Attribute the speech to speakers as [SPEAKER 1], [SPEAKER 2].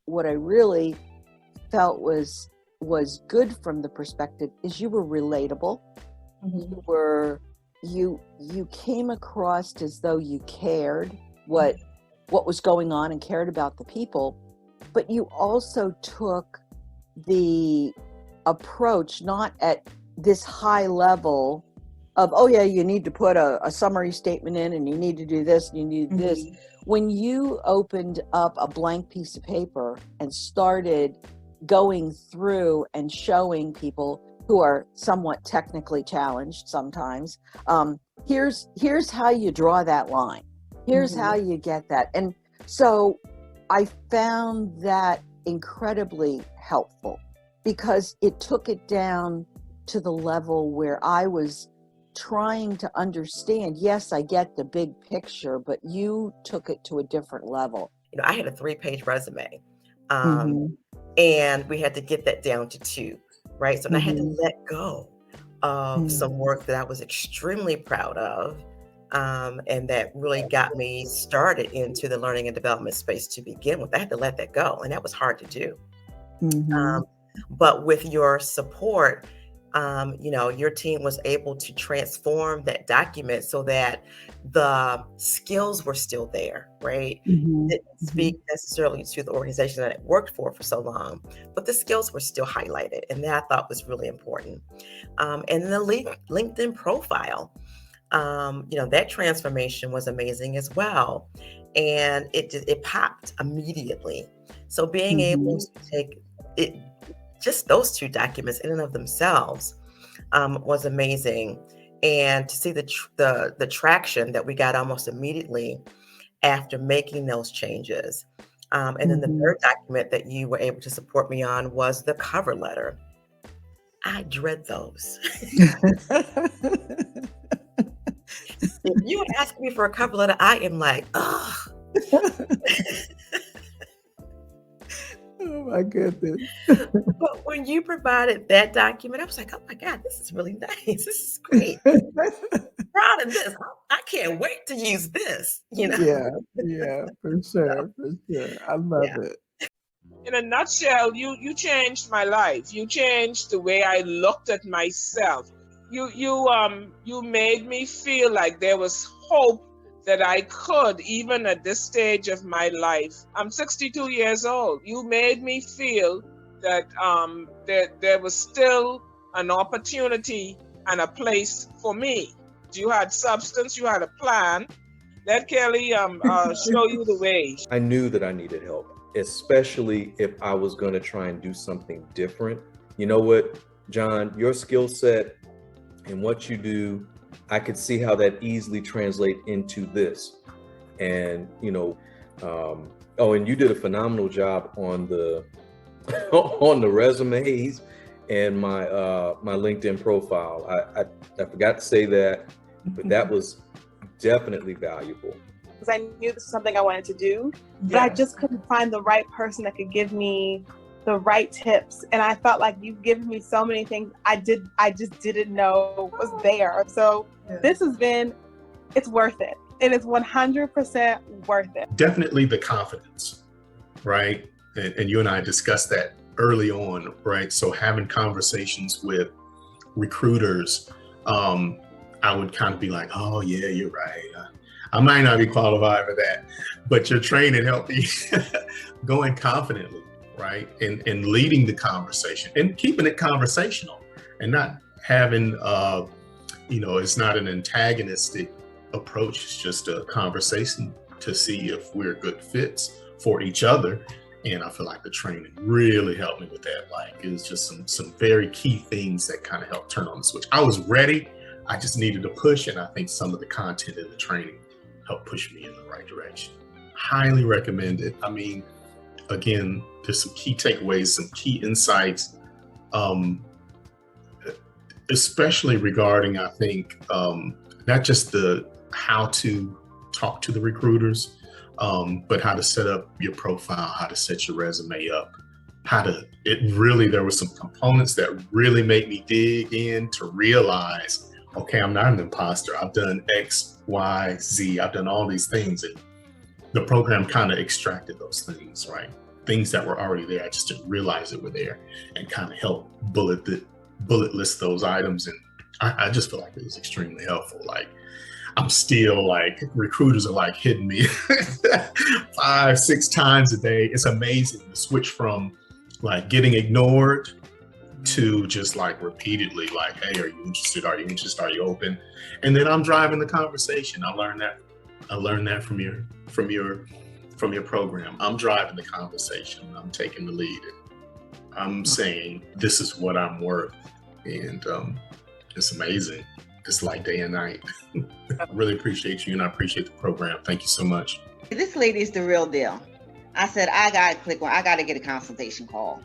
[SPEAKER 1] what I really felt was good from the perspective is you were relatable. You came across as though you cared what was going on and cared about the people, but you also took the approach not at this high level of, oh yeah, you need to put a summary statement in and you need to do this and you need this. When you opened up a blank piece of paper and started going through and showing people who are somewhat technically challenged sometimes, here's how you draw that line. Here's how you get that. And so I found that incredibly helpful because it took it down to the level where I was trying to understand. Yes, I get the big picture, but you took it to a different level.
[SPEAKER 2] I had a 3-page resume, and we had to get that down to 2, right? So I had to let go of some work that I was extremely proud of, and that really got me started into the learning and development space to begin with. I had to let that go, and that was hard to do. But with your support, your team was able to transform that document so that the skills were still there, right? Didn't speak necessarily to the organization that it worked for so long, but the skills were still highlighted, and that I thought was really important. And the LinkedIn profile, that transformation was amazing as well, and it popped immediately. So being able to take it. Just those 2 documents in and of themselves was amazing, and to see the traction that we got almost immediately after making those changes. And then the third document that you were able to support me on was the cover letter. I dread those. If you ask me for a cover letter, I am like, ugh.
[SPEAKER 3] Oh my goodness.
[SPEAKER 2] But when you provided that document, I was like, oh my God, this is really nice. This is great. Proud of this. I can't wait to use this,
[SPEAKER 3] Yeah, for sure. I love it.
[SPEAKER 4] In a nutshell, you changed my life. You changed the way I looked at myself. You made me feel like there was hope that I could, even at this stage of my life. I'm 62 years old. You made me feel that there was still an opportunity and a place for me. You had substance, you had a plan. Let Kelly show you the way.
[SPEAKER 5] I knew that I needed help, especially if I was going to try and do something different. You know what, John, your skill set and what you do, I could see how that easily translate into this. And, and you did a phenomenal job on the on the resumes and my LinkedIn profile. I forgot to say that, but that was definitely valuable.
[SPEAKER 6] Because I knew this was something I wanted to do, but I just couldn't find the right person that could give me the right tips. And I felt like you've given me so many things I just didn't know was there. So this has been, it's worth it. It is 100% worth it.
[SPEAKER 7] Definitely the confidence, right? And you and I discussed that early on, right? So having conversations with recruiters, I would kind of be like, oh yeah, you're right. I might not be qualified for that, but your training helped me going confidently, right? And leading the conversation and keeping it conversational and not having, it's not an antagonistic approach. It's just a conversation to see if we're good fits for each other. And I feel like the training really helped me with that. Like it was just some very key things that kind of helped turn on the switch. I was ready. I just needed to push. And I think some of the content in the training helped push me in the right direction. Highly recommend it. I mean, again, there's some key takeaways, some key insights, especially regarding, I think, not just the how to talk to the recruiters, but how to set up your profile, how to set your resume up, there were some components that really made me dig in to realize, okay, I'm not an imposter. I've done X, Y, Z. I've done all these things. And the program kind of extracted those things, right? things that were already there. I just didn't realize they were there, and kind of help bullet list those items. And I just feel like it was extremely helpful. Like, I'm still like, recruiters are like hitting me 5-6 times a day. It's amazing to switch from like getting ignored to just like repeatedly like, hey, are you interested? Are you interested? Are you open? And then I'm driving the conversation. I learned that from your program. I'm driving the conversation. I'm taking the lead. I'm saying, this is what I'm worth. And it's amazing. It's like day and night. I really appreciate you, and I appreciate the program. Thank you so much.
[SPEAKER 8] This lady is the real deal. I said, I got to get a consultation call.